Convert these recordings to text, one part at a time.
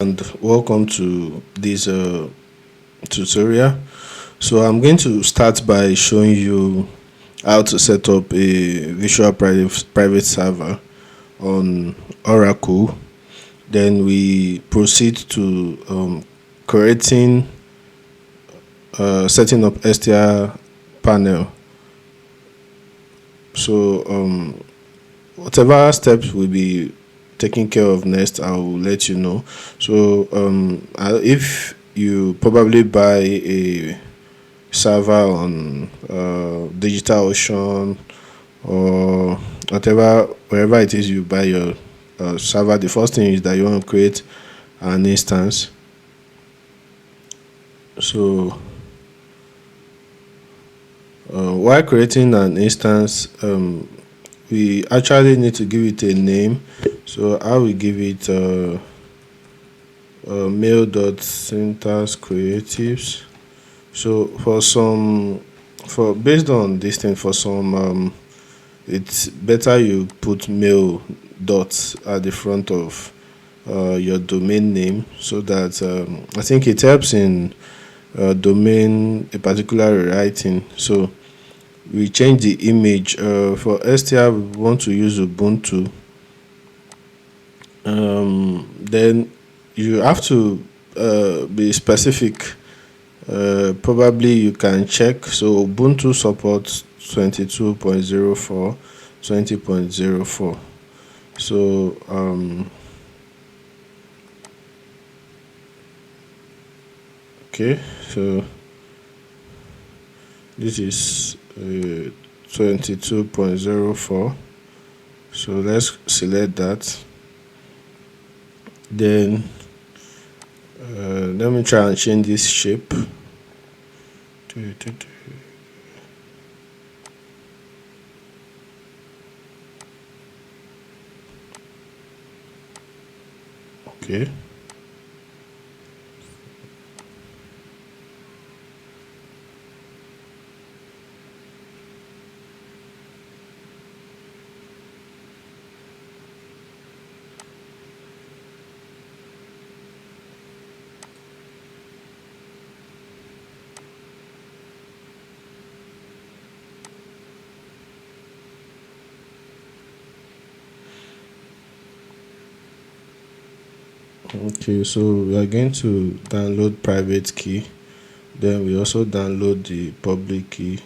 And welcome to this tutorial. So I'm going to start by showing you how to set up a visual private server on Oracle. Then we proceed to creating setting up Hestia panel. So whatever steps will be taken care of next, I will let you know. So if you probably buy a server on DigitalOcean or whatever, wherever it is you buy your server, the first thing is that you want to create an instance. So while creating an instance, we actually need to give it a name. So I will give it mail.syntax creatives. So for based on this thing, for some it's better you put mail dot at the front of your domain name, so that I think it helps in domain a particular writing. So we change the image. For STR we want to use Ubuntu. Then you have to be specific. Probably you can check. So Ubuntu supports 22.04, 20.04. So okay, so this is 22.04. So let's select that. Then let me try and change this shape. Okay. Okay, so we are going to download private key. Then we also download the public key.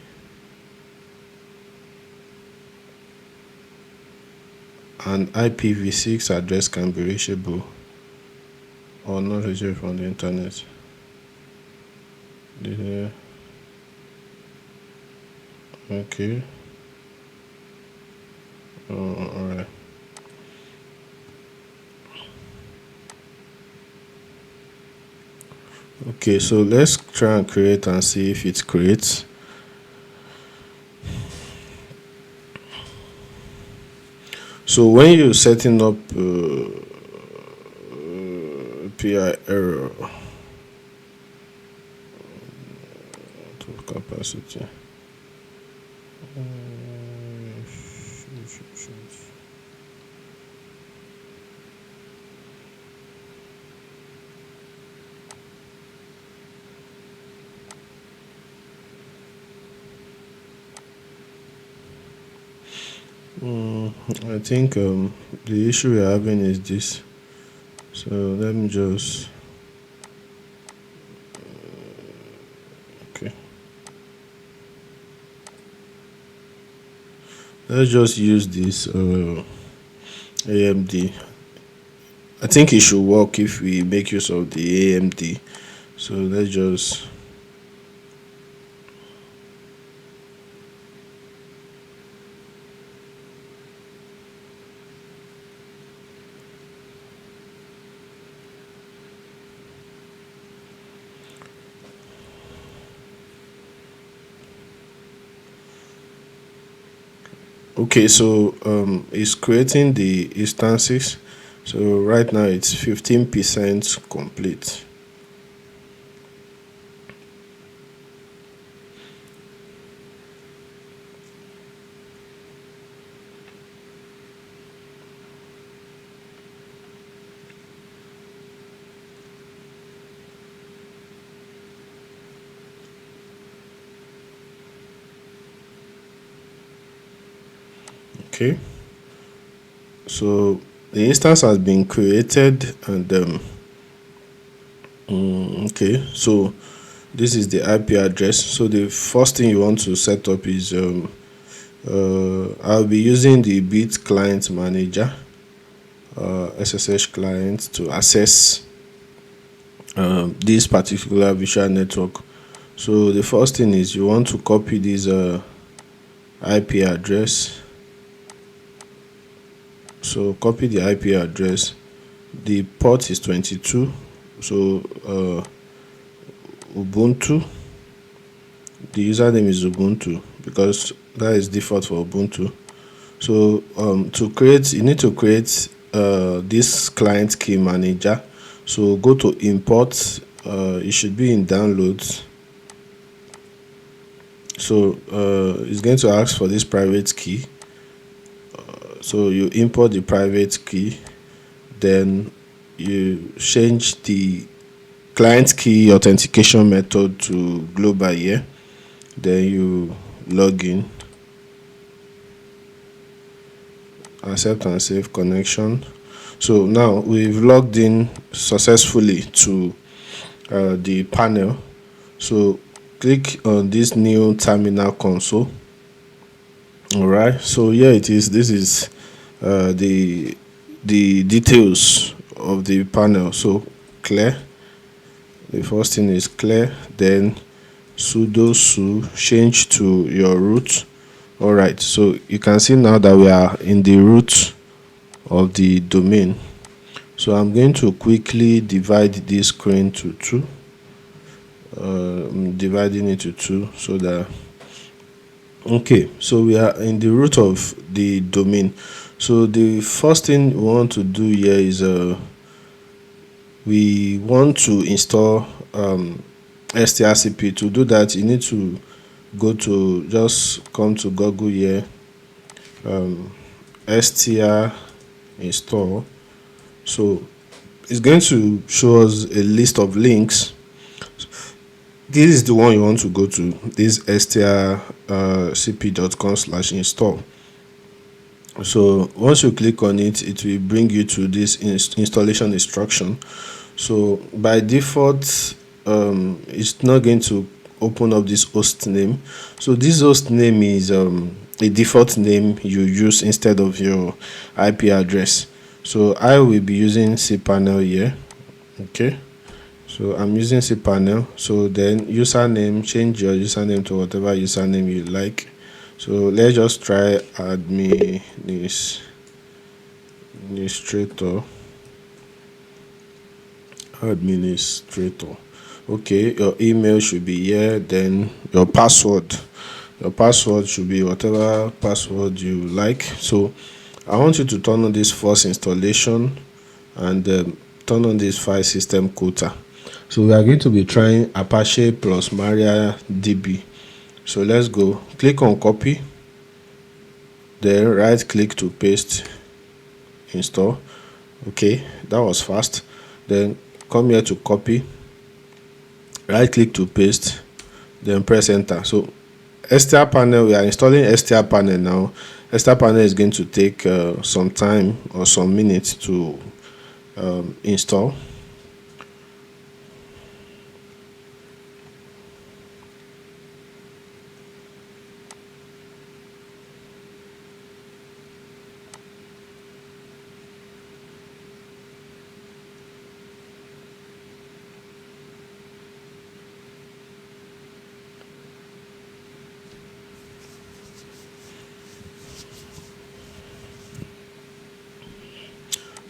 An IPv6 address can be reachable or not reachable from the internet. Yeah. Okay. All right. Okay, so let's try and create and see if it creates. So when you're setting up API error to capacity. I think the issue we're having is this. So let me just okay. Let's just use this AMD. I think it should work if we make use of the AMD. So let's just okay. So it's creating the instances. So right now it's 15% complete. Okay, so the instance has been created, and okay, so this is the IP address. So the first thing you want to set up is I'll be using the bit client manager SSH client to access this particular visual network. So the first thing is you want to copy this IP address. So copy the IP address. The port is 22. So Ubuntu. The username is Ubuntu because that is default for Ubuntu. So to create, you need to create this client key manager. So go to import. It should be in downloads. So it's going to ask for this private key. So you import the private key, then you change the client key authentication method to global here. Then you log in, accept and save connection. So now we've logged in successfully to the panel. So click on this new terminal console. All right, so here it is. This is the details of the panel. So clear, the first thing is clear, then sudo su change to your root. All right, so you can see now that we are in the root of the domain. So I'm going to quickly divide this screen to two. I'm dividing it to two so that okay, so we are in the root of the domain. So the first thing we want to do here is we want to install HestiaCP. To do that, you need to go to, just come to Google here, Hestia install. So it's going to show us a list of links. This is the one you want to go to, this HestiaCP.com/install. So once you click on it, it will bring you to this installation instruction. So by default, it's not going to open up this host name. So this host name is a default name you use instead of your IP address. So I will be using cpanel here. Okay, so I'm using cpanel. So then username, change your username to whatever username you like. So let's just try administrator. Okay, your email should be here, then your password should be whatever password you like. So I want you to turn on this force installation and turn on this file system quota. So we are going to be trying Apache plus MariaDB. So let's go. Click on copy, then right click to paste, install. Okay, that was fast. Then come here to copy, right click to paste, then press enter. So Hestia panel, we are installing Hestia panel now. Hestia panel is going to take some time or some minutes to install.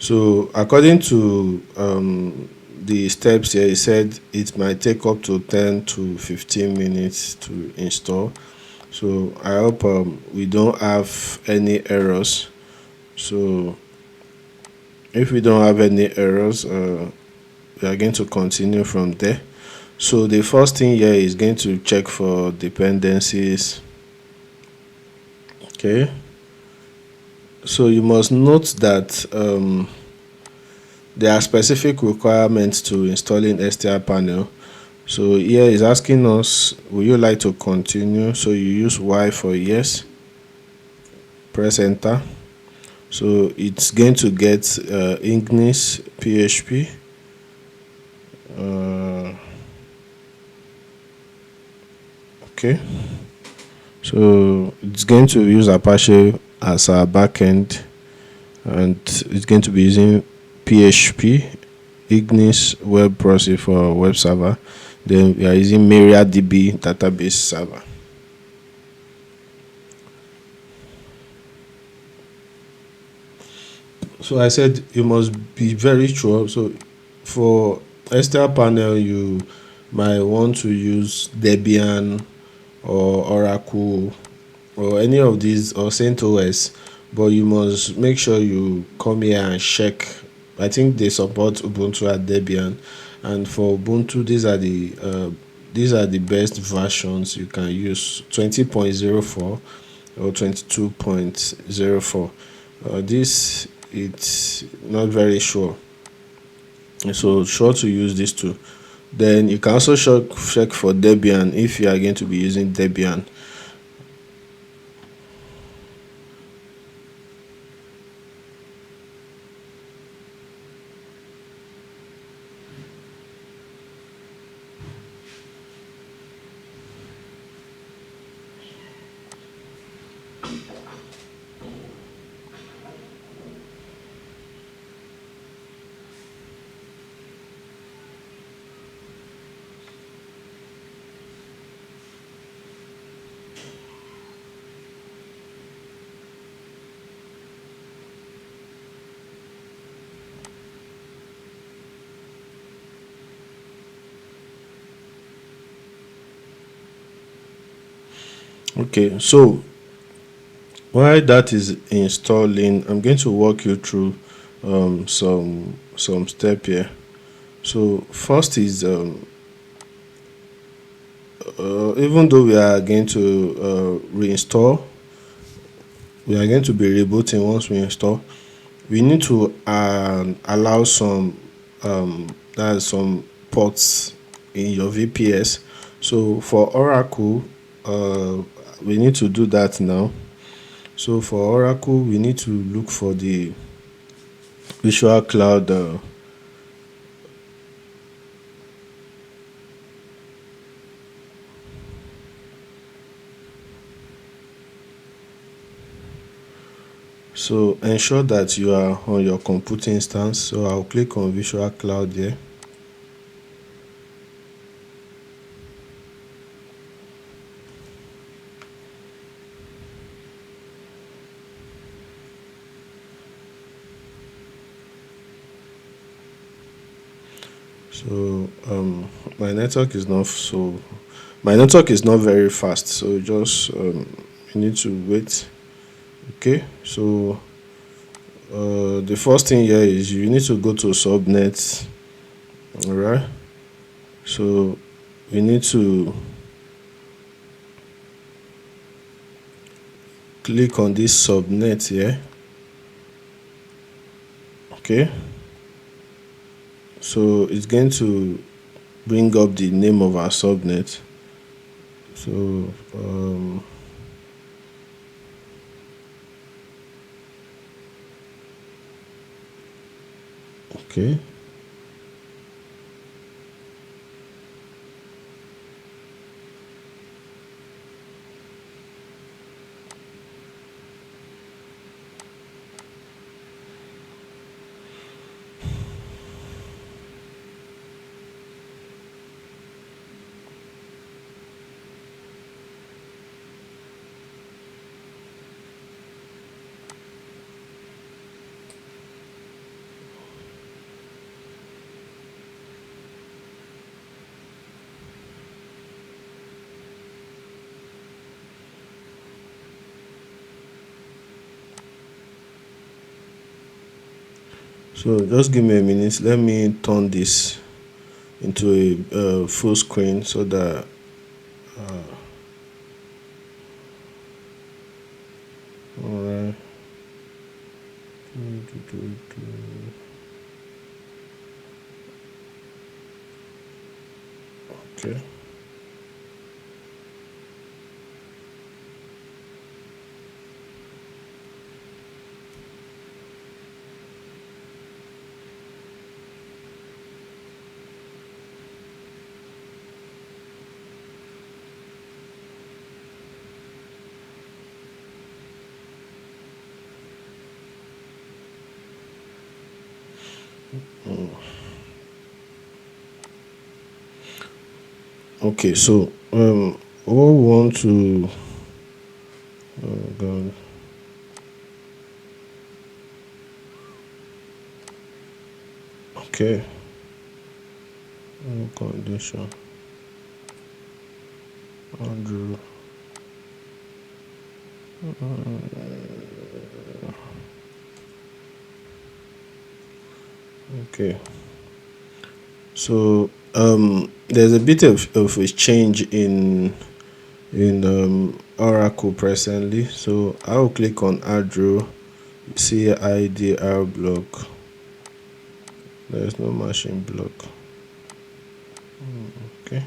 So according to the steps here, it said it might take up to 10 to 15 minutes to install. So I hope we don't have any errors. So if we don't have any errors, we are going to continue from there. So the first thing here is going to check for dependencies. Okay, so you must note that there are specific requirements to installing Hestia panel. So here is asking us, would you like to continue? So you use Y for yes. press enter. So it's going to get ingress php. Okay, so it's going to use Apache as our backend, and it's going to be using php Ignis web proxy for web server. Then we are using MariaDB database server. So I said you must be very sure. So for Hestia panel, you might want to use Debian or Oracle or any of these, or CentOS, but you must make sure you come here and check. I think they support Ubuntu at Debian, and for Ubuntu, these are the best versions you can use: 20.04 or 22.04. This it's not very sure, so sure to use these two. Then you can also check for Debian if you are going to be using Debian. Okay, so while that is installing, I'm going to walk you through some step here. So first is even though we are going to reinstall, we are going to be rebooting. Once we install, we need to allow some that's some ports in your VPS. So for Oracle, we need to do that now. So for Oracle, we need to look for the Visual Cloud so ensure that you are on your computer instance. So I'll click on Visual Cloud here. So my network is not very fast, so just you need to wait. Okay, so the first thing here is you need to go to subnet. All right, so you need to click on this subnet here. Okay, so it's going to bring up the name of our subnet. So okay, so just give me a minute. Let me turn this into a full screen so that all right. Okay. Okay, so what we want to, oh god, okay, no condition, Andrew, okay. So there's a bit of a change in Oracle presently. So I'll click on add row, CIDR block. There's no machine block. Okay.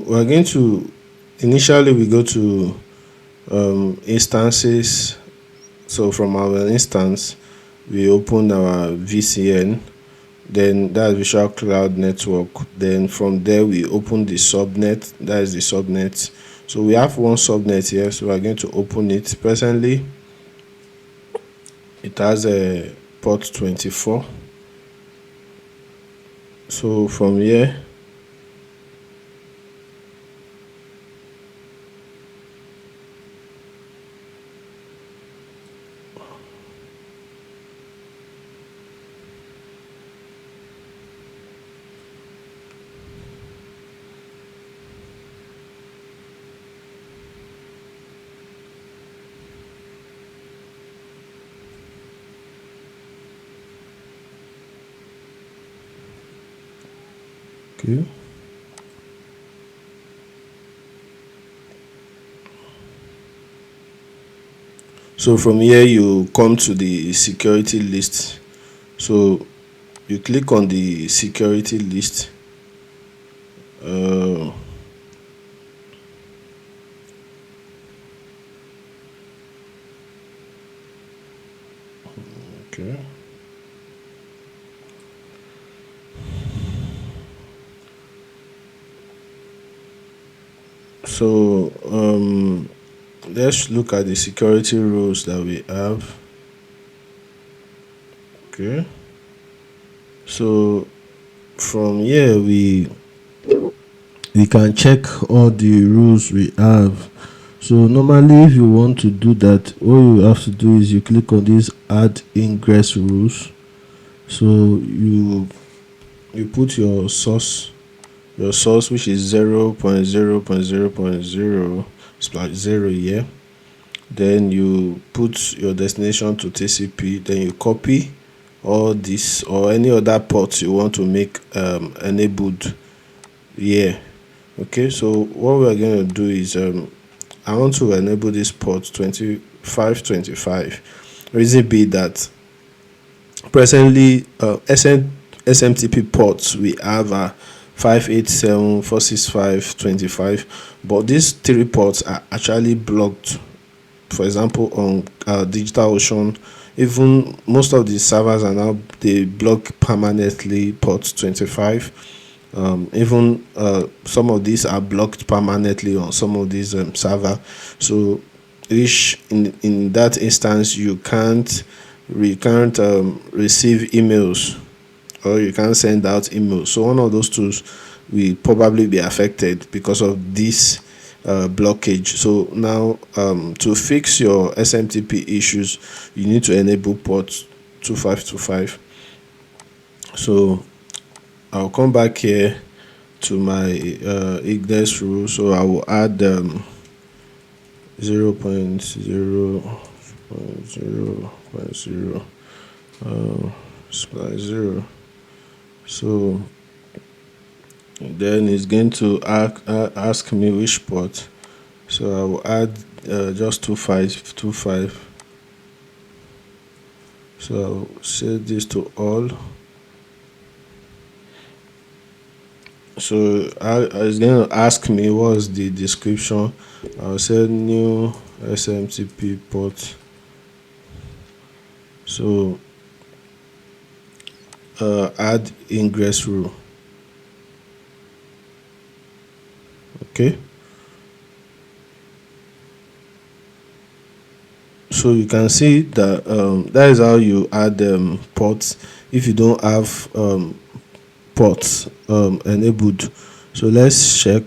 We're going to initially we go to instances. So from our instance, we open our VCN, then that's Visual Cloud Network. Then from there we open the subnet, that is the subnet. So we have one subnet here, so we're going to open it. Presently it has a port 24. So from here, okay. So from here you come to the security list. So you click on the security list. Okay. So let's look at the security rules that we have. Okay. So from here we can check all the rules we have. So normally if you want to do that, all you have to do is you click on this add ingress rules. So you put your source which is 0.0.0.0/0 here. Then you put your destination to TCP, then you copy all this or any other ports you want to make enabled here. Okay, so what we are going to do is I want to enable this port 2525. Reason be that presently SMTP ports we have 587, 465, 25, but these three ports are actually blocked. For example, on DigitalOcean, even most of the servers are now they block permanently port 25. Even some of these are blocked permanently on some of these server. So which in that instance you can't receive emails or you can't send out emails. So one of those tools will probably be affected because of this blockage. So now to fix your SMTP issues, you need to enable port 2525. So I'll come back here to my ingress rule. So I will add 0.0.0.0/0. So then it's going to ask me which port. So I will add just 2525. So I'll set this to all. So I was going to ask me what's the description. I'll say new SMTP port. So add ingress rule. Okay, so you can see that that is how you add ports if you don't have ports enabled. So let's check.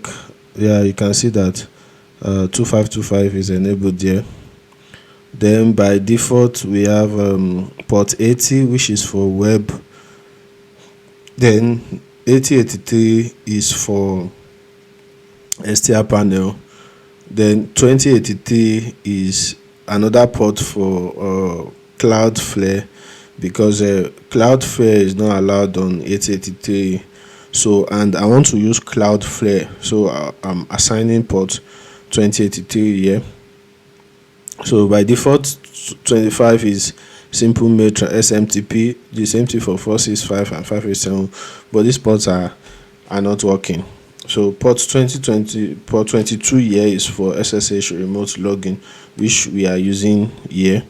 Yeah, you can see that 2525 is enabled there. Then by default we have port 80, which is for web. Then 8083 is for Hestia panel. Then 2083 is another port for Cloudflare, because Cloudflare is not allowed on 8083. So, and I want to use Cloudflare, so I'm assigning port 2083 here. So by default 25 is simple mail SMTP, the same thing for 465 and 587, but these ports are not working. So port 22 here is for SSH remote login, which we are using here.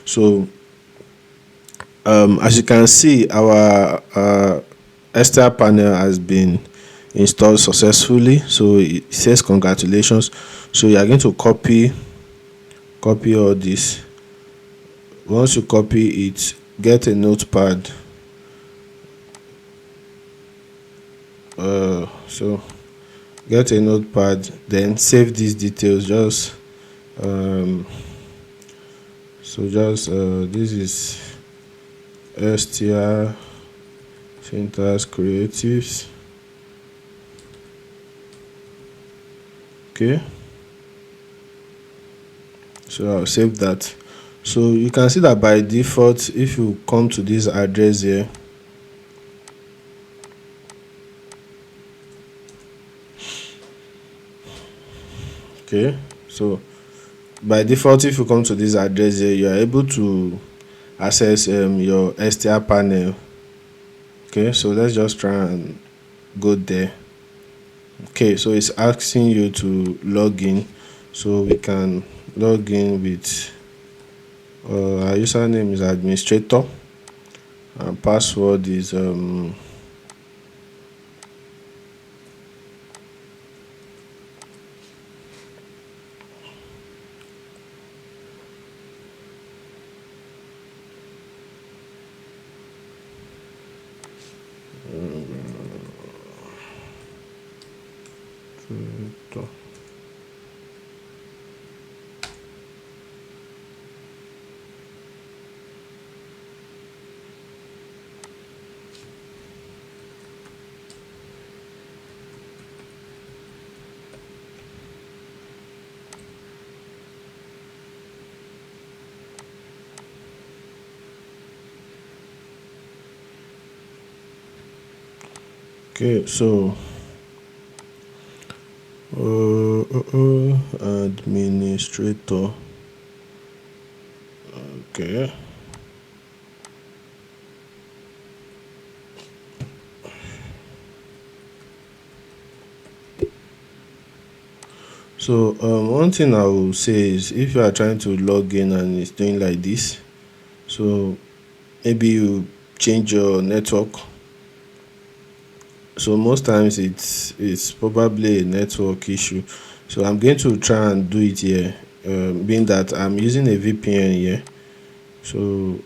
So as you can see, our Hestia panel has been installed successfully. So it says congratulations. So you are going to copy all this. Once you copy it, get a notepad. So get a notepad, then save these details. Just this is Hestia syntax creatives. Okay, so I'll save that. So you can see that by default, if you come to this address here, okay, so by default, if you come to this address here, you are able to access your Hestia panel. Okay, so let's just try and go there. Okay, so it's asking you to log in, so we can log in with our username is administrator and password is okay, so administrator. Okay, so one thing I will say is, if you are trying to log in and it's doing like this, so maybe you change your network. So most times it's probably a network issue. So I'm going to try and do it here, being that I'm using a VPN here. So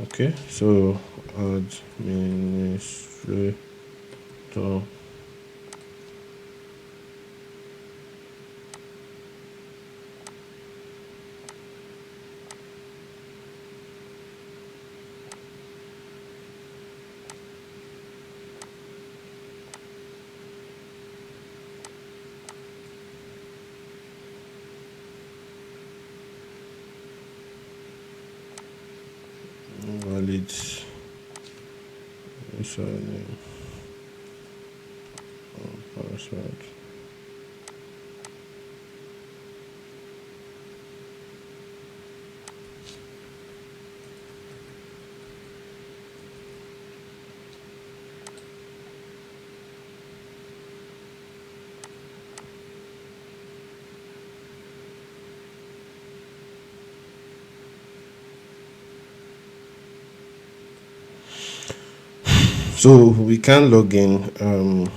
okay, so administrator. Valid username and password. So we can log in.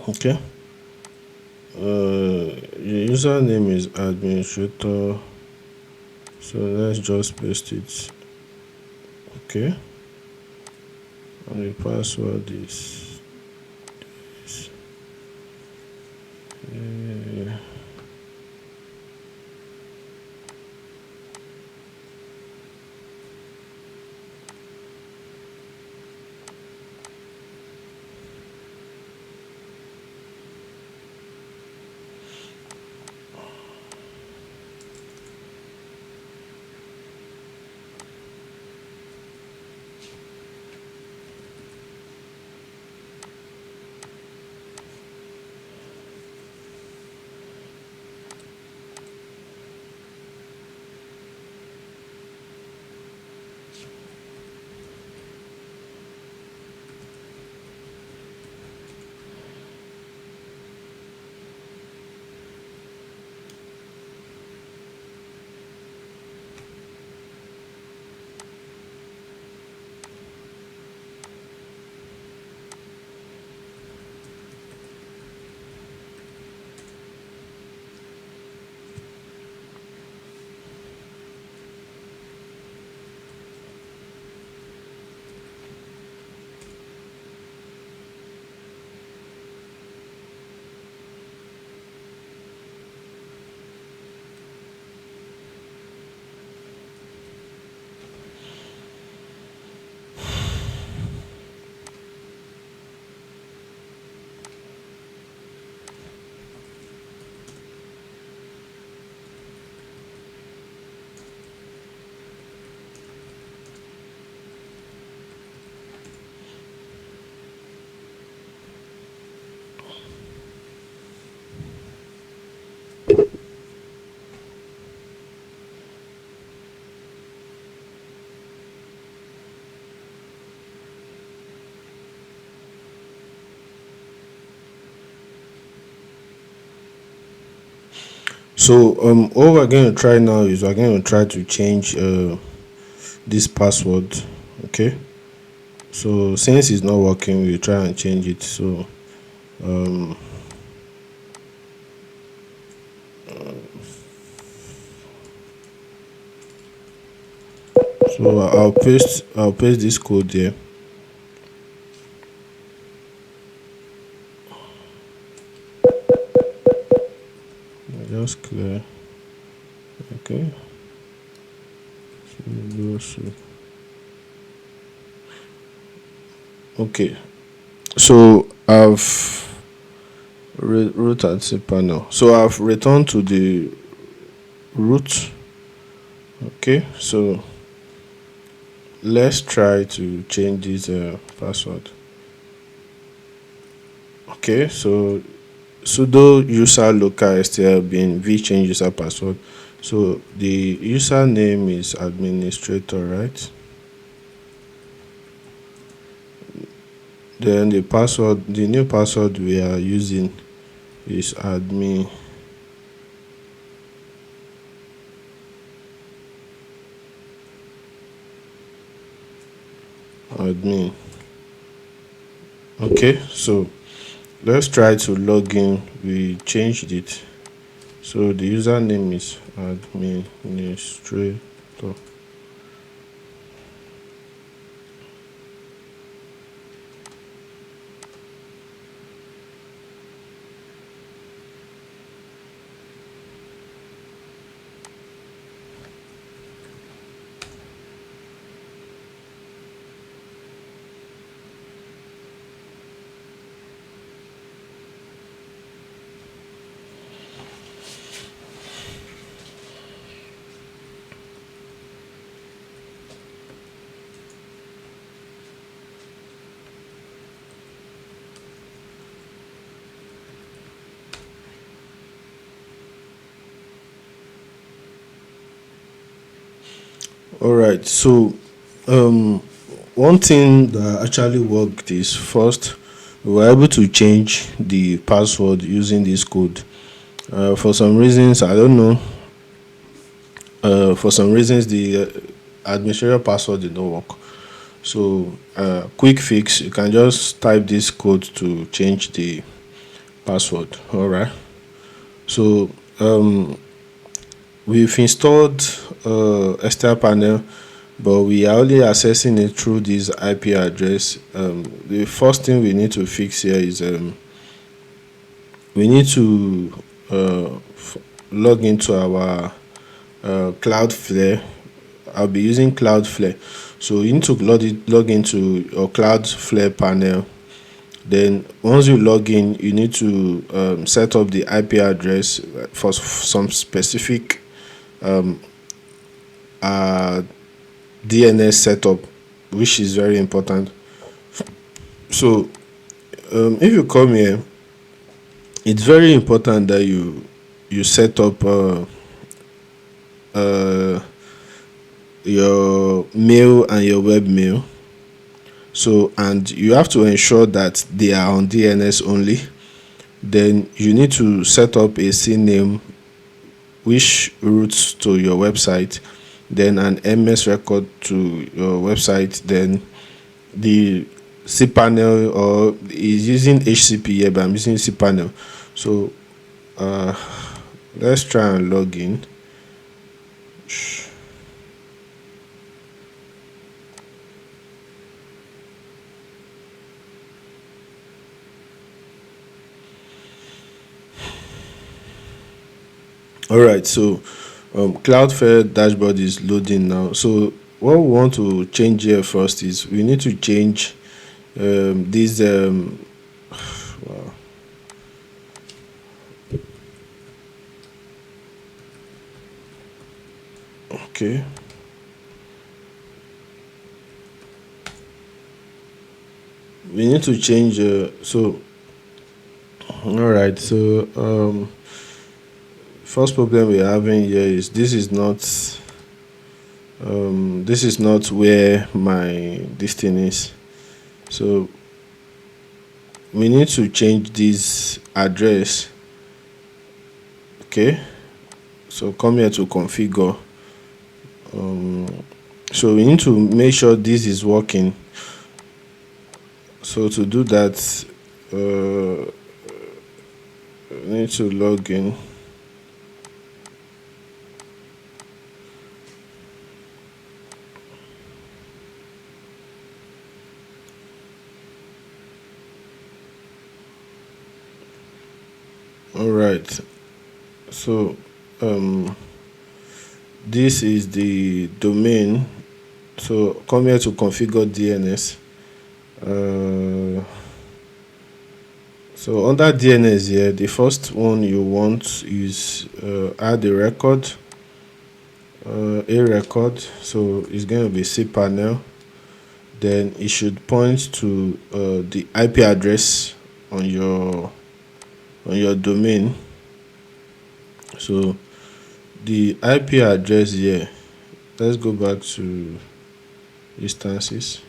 Okay. Your username is administrator. So let's just paste it. Okay. And the password is this. So what we're going to try now is we're going to try to change this password. Okay. So since it's not working, we'll try and change it. So I'll paste this code here. Just clear. Okay. Okay. So I've root at cPanel. So I've returned to the root. Okay. So let's try to change this password. Okay. So sudo user local stl bin v-change user password. So the username is administrator, right? Then the password, the new password we are using is admin. Okay, so let's try to log in. We changed it. So the username is administrator. All right, so one thing that actually worked is first we were able to change the password using this code. For some reasons, I don't know. For some reasons, the administrator password did not work. So quick fix, you can just type this code to change the password. All right, so we've installed Hestia panel, but we are only accessing it through this IP address. The first thing we need to fix here is we need to log into our Cloudflare. I'll be using Cloudflare, so you need to log into your Cloudflare panel. Then once you log in, you need to set up the IP address for some specific DNS setup, which is very important. So if you come here, it's very important that you set up your mail and your webmail. So, and you have to ensure that they are on DNS only. Then you need to set up a CNAME which routes to your website, then an MS record to your website, then the cPanel, or is using HCP here, but I'm using cPanel. So let's try and log in. All right, so Cloudflare dashboard is loading now. So what we want to change here first is we need to change this wow. Okay, we need to change so all right, so first problem we're having here is this is not where my this thing is. So we need to change this address. Okay, so come here to configure. So we need to make sure this is working. So to do that, we need to log in. All right, so this is the domain. So come here to configure DNS. So under DNS here, the first one you want is add a record. So it's going to be cPanel. Then it should point to the IP address on your domain. So the IP address here, let's go back to instances.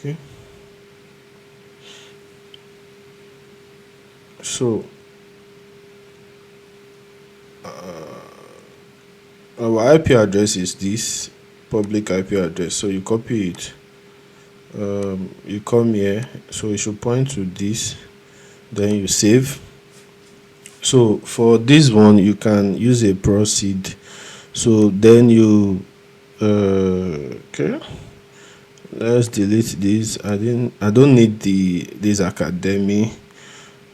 Okay, so our IP address is this public IP address. So you copy it, you come here, so it should point to this, then you save. So for this one you can use a proceed. So then you okay, let's delete this. I don't need this academy,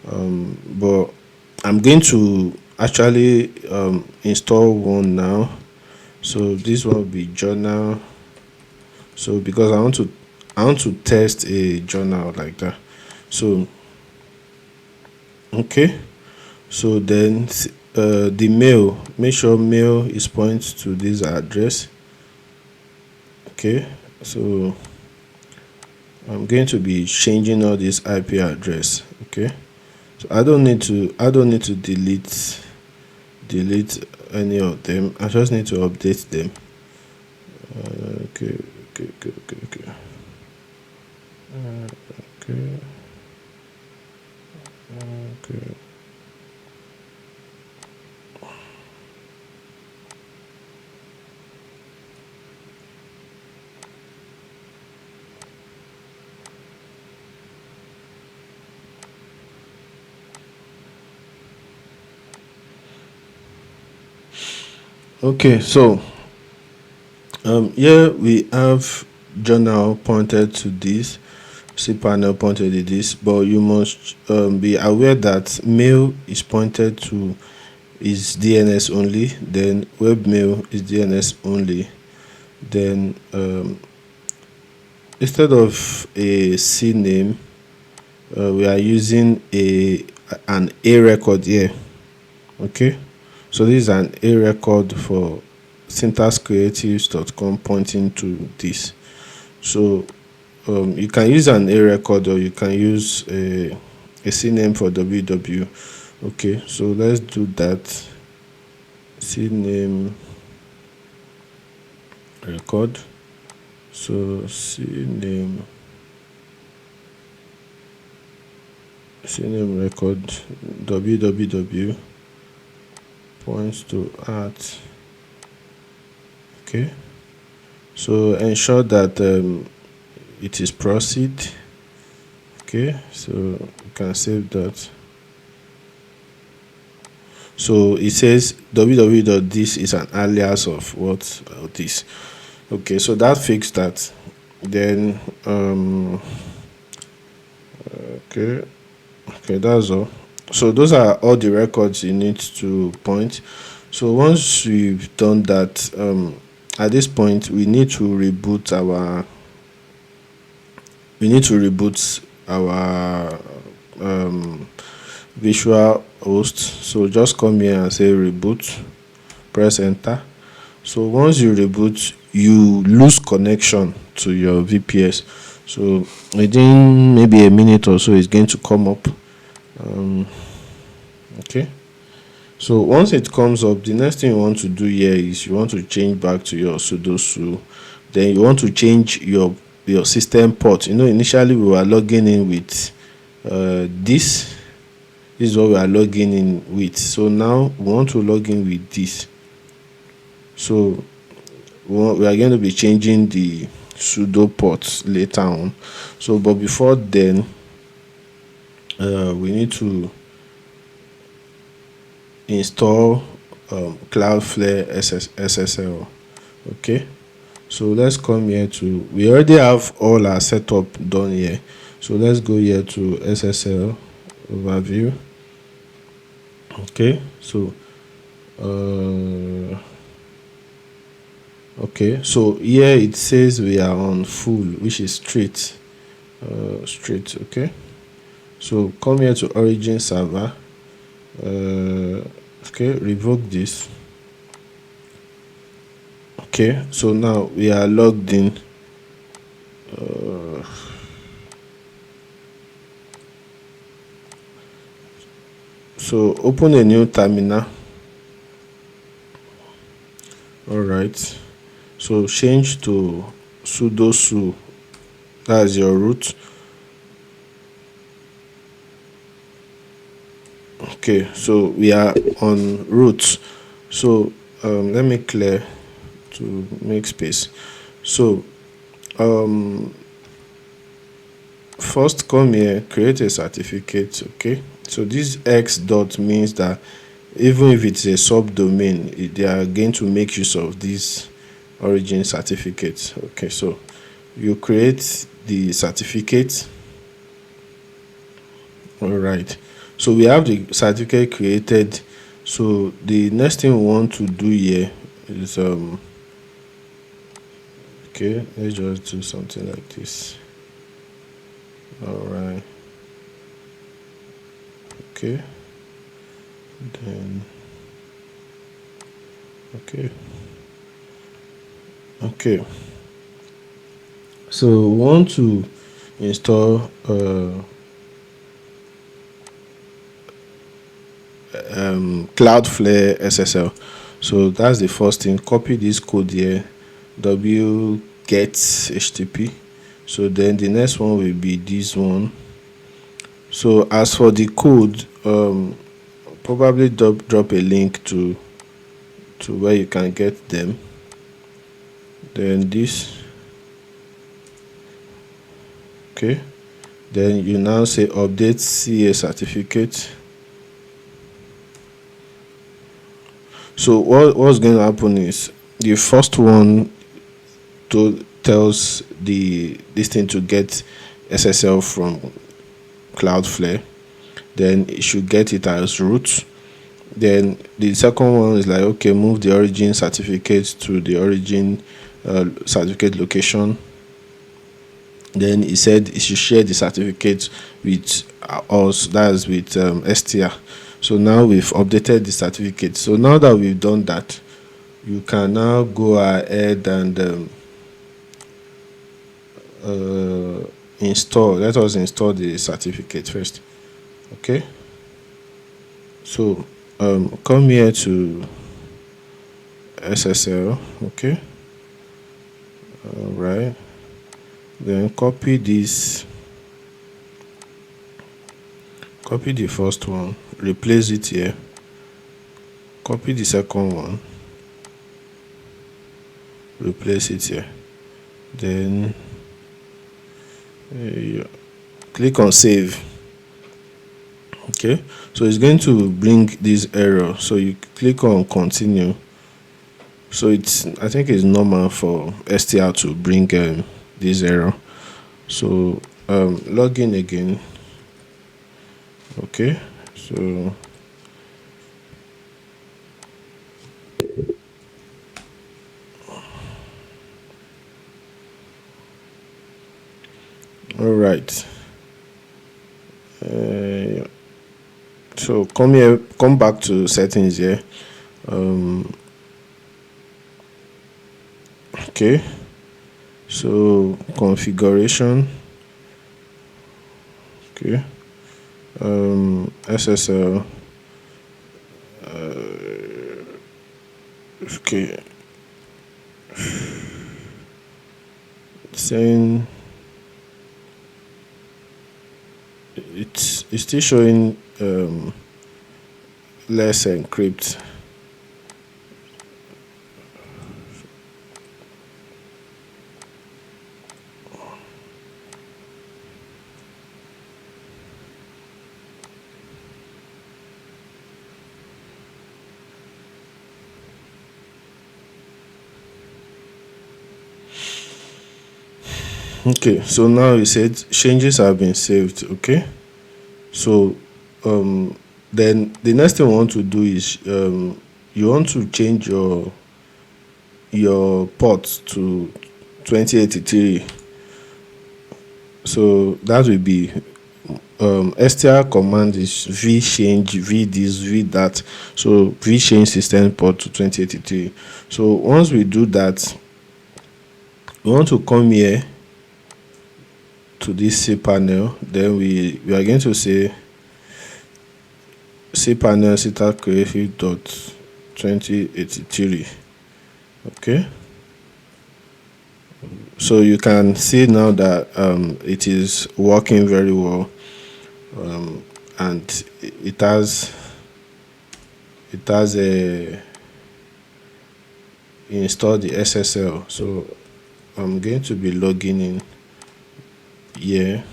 but I'm going to actually install one now. So this one will be journal. So because I want to test a journal like that. So okay, so then the mail, make sure mail is point to this address. Okay, so I'm going to be changing all this IP address. Okay, so I don't need to delete any of them. I just need to update them. Okay. Okay, so here we have journal pointed to this, cPanel pointed to this, but you must be aware that mail is pointed to is DNS only, then webmail is DNS only, then instead of a C name, we are using an A record here. Okay, so this is an A record for syntaxcreatives.com pointing to this. So you can use an A record, or you can use a C name for www. Okay, so let's do that. C name record. So C name record www points to art. Okay, so ensure that it is proceed. Okay, so you can save that. So it says www.this is an alias of what this. Okay, so that fixed that. Then okay, that's all. So those are all the records you need to point. So once we've done that, at this point we need to reboot our visual host. So just come here and say reboot, press enter. So once you reboot, you lose connection to your VPS. So within maybe a minute or so, it's going to come up. Okay, so once it comes up, the next thing you want to do here is you want to change back to your sudo. Then you want to change your system port. Initially we were logging in with this is what we are logging in with. So now we want to log in with this. So we are going to be changing the sudo port later on. So but before then, we need to install Cloudflare SSL. Okay, so let's come here to, we already have all our setup done here. So let's go here to SSL overview. Okay, so okay, so here it says we are on full, which is straight. Okay, so come here to origin server. Okay, revoke this. Okay, so now we are logged in. So open a new terminal. All right, so change to sudo su, that's your root. Okay, so we are on root. So let me clear to make space. So first come here, create a certificate. Okay, so this x dot means that even if it's a subdomain, they are going to make use of this origin certificate. Okay, so you create the certificate. All right, so we have the certificate created. So the next thing we want to do here is okay, let's just do something like this. All right, okay, then okay, so we want to install Cloudflare SSL. So that's the first thing. Copy this code here w get http. So then the next one will be this one. So as for the code, probably drop a link to where you can get them. Then this, okay, then you now say update CA certificate. So what's going to happen is the first one tells this thing to get SSL from Cloudflare, then it should get it as root. Then the second one is like, okay, move the origin certificate to the origin certificate location. Then it said it should share the certificate with us, that's with Hestia. So now we've updated the certificate. So now that we've done that, you can now go ahead and install. Let us install the certificate first. Okay, so come here to SSL. Okay, all right, then copy this, copy the first one, replace it here, copy the second one, replace it here, then click on save. Okay, so it's going to bring this error, so you click on continue. So I think it's normal for STR to bring this error. So log in again. Okay, so all right, so come back to settings here. Okay, so configuration. Okay, SSL. Okay, saying it's still showing less encrypt. Okay, so now it said changes have been saved. Okay, so then the next thing we want to do is you want to change your port to 2083. So that will be str command is v-change, v this, v that. So v-change-sys-port to 2083. So once we do that, we want to come here to this cpanel. Then we are going to say cpanel start creative dot 2083. Okay, so you can see now that it is working very well, and it has installed the SSL. So I'm going to be logging in here.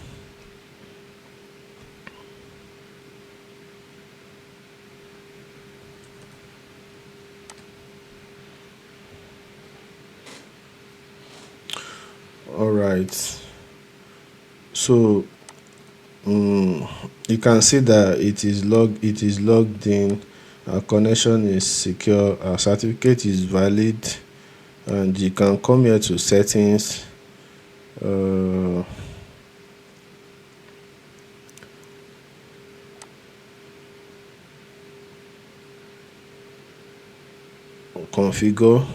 All right, so you can see that it is logged in. Our connection is secure, our certificate is valid, and you can come here to settings, configure.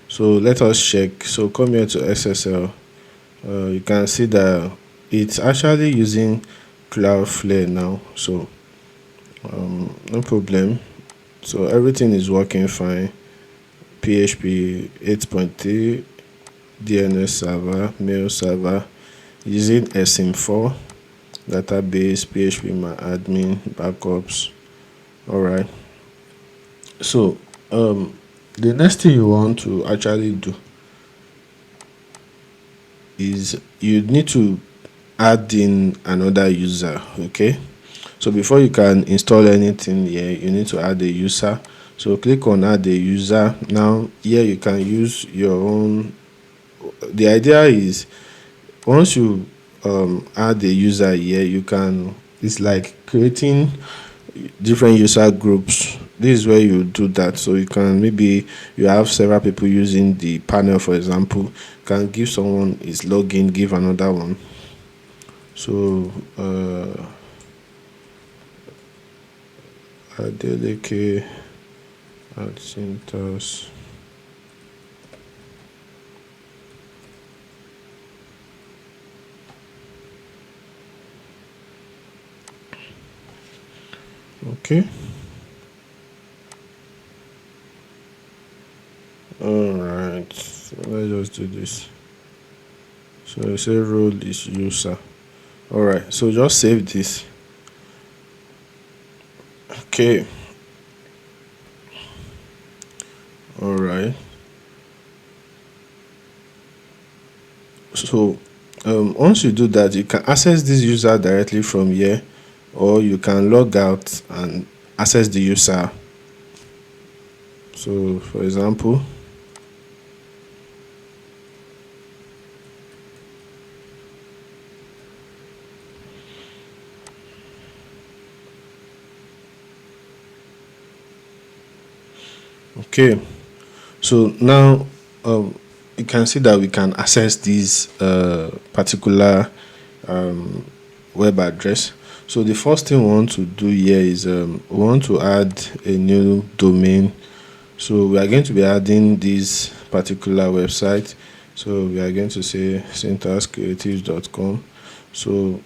So let us check. So come here to SSL. You can see that it's actually using Cloudflare now, so no problem. So everything is working fine. PHP 8.3 DNS server, mail server, using SIM4 database, PHP my admin, backups. All right. So the next thing you want to actually do is you need to add in another user. Okay, so before you can install anything here, you need to add a user. So click on add a user. Now here you can use your own. The idea is once you add a user here, you can, it's like creating different user groups. This is where you do that. So you can, maybe you have several people using the panel, for example, you can give someone his login, give another one. So Adeleke at Syntax. Okay. All right. So let's just do this. So I say role is user. All right. So just save this. Okay. All right. So once you do that, you can access this user directly from here, or you can log out and access the user. So for example, okay, so now you can see that we can access this particular web address. So the first thing we want to do here is we want to add a new domain. So we are going to be adding this particular website. So we are going to say syntaxcreatives.com. So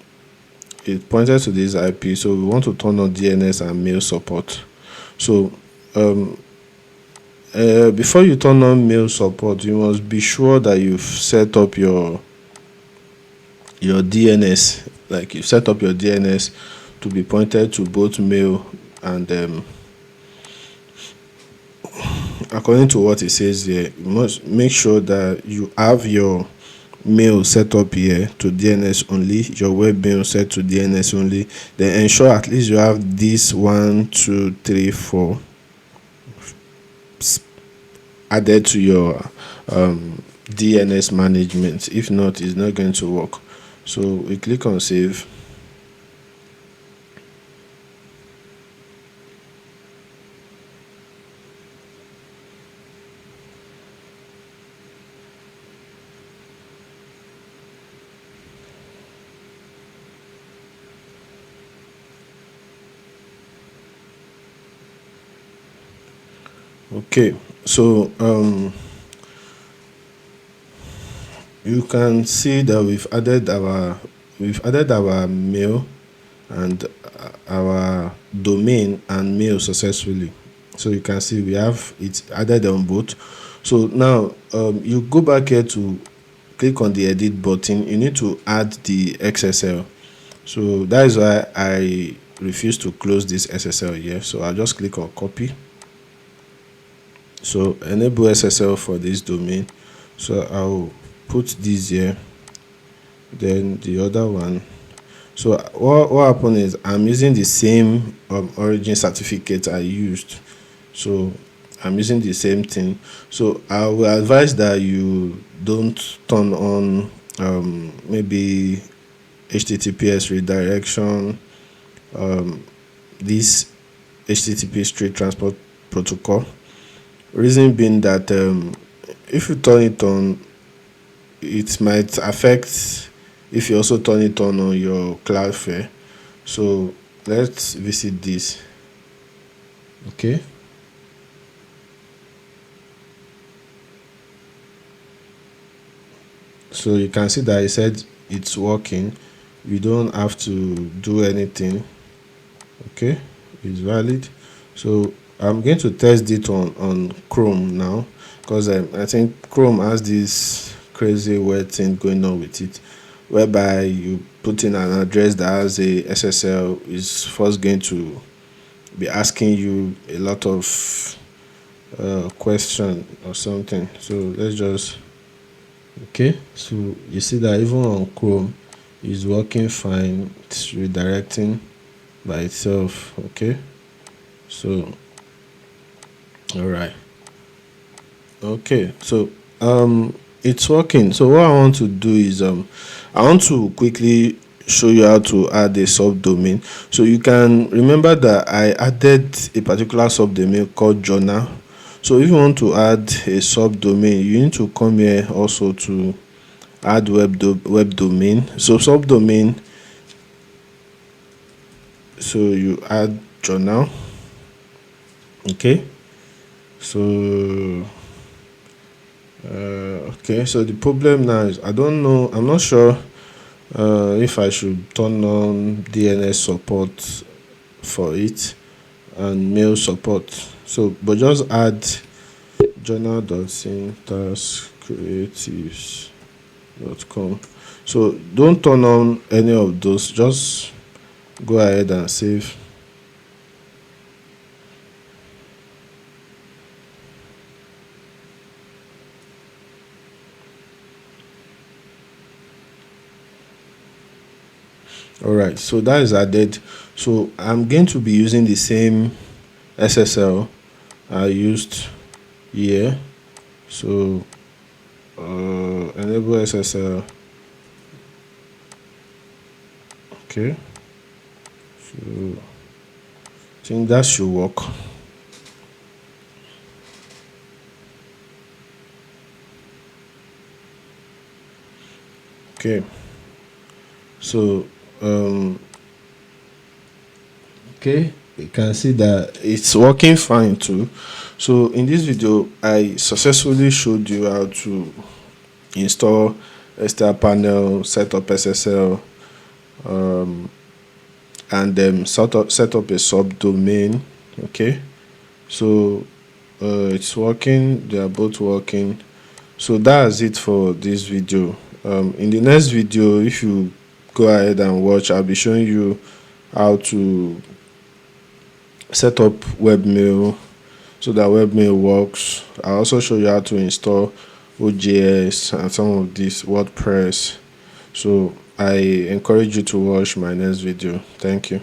it pointed to this IP. So we want to turn on DNS and mail support. So before you turn on mail support, you must be sure that you've set up your DNS, like you set up your DNS to be pointed to both mail and according to what it says here, you must make sure that you have your mail set up here to DNS only, your web mail set to DNS only. Then ensure at least you have this 1, 2, 3, 4 added to your DNS management. If not, it's not going to work. So we click on save. Okay, so you can see that we've added our mail and our domain and mail successfully. So you can see we have it added on both. So now you go back here to click on the edit button. You need to add the XSL. So that is why I refuse to close this SSL here. So I'll just click on copy. So enable SSL for this domain. So I'll put this here, then the other one. So what happened is I'm using the same origin certificate I used. So I'm using the same thing. So I will advise that you don't turn on maybe HTTPS redirection, this HTTP straight transport protocol. Reason being that if you turn it on, it might affect if you also turn it on your Cloudflare. So let's visit this. Okay. So you can see that it said it's working. You don't have to do anything. Okay, it's valid. So I'm going to test it on Chrome now, because I think Chrome has this crazy weird thing going on with it, whereby you put in an address that has a SSL, is first going to be asking you a lot of question or something. So let's just, okay, so you see that even on Chrome is working fine, it's redirecting by itself. Okay, so all right, okay, so it's working. So what I want to do is I want to quickly show you how to add a subdomain. So you can remember that I added a particular subdomain called journal. So if you want to add a subdomain, you need to come here also to add web domain. So subdomain, so you add journal. Okay, so okay, so the problem now is I don't know, I'm not sure if I should turn on DNS support for it and mail support. So but just add journal.syntaxcreatives.com. So don't turn on any of those, just go ahead and save. All right, so that is added. So I'm going to be using the same SSL I used here. So enable SSL. Okay, so I think that should work. Okay, so okay, you can see that it's working fine too. So in this video I successfully showed you how to install Hestia panel, set up SSL, and then set up a subdomain. Okay, so it's working, they are both working. So that's it for this video. In the next video, if you go ahead and watch, I'll be showing you how to set up webmail so that webmail works. I'll also show you how to install OJS and some of this WordPress. So I encourage you to watch my next video. Thank you.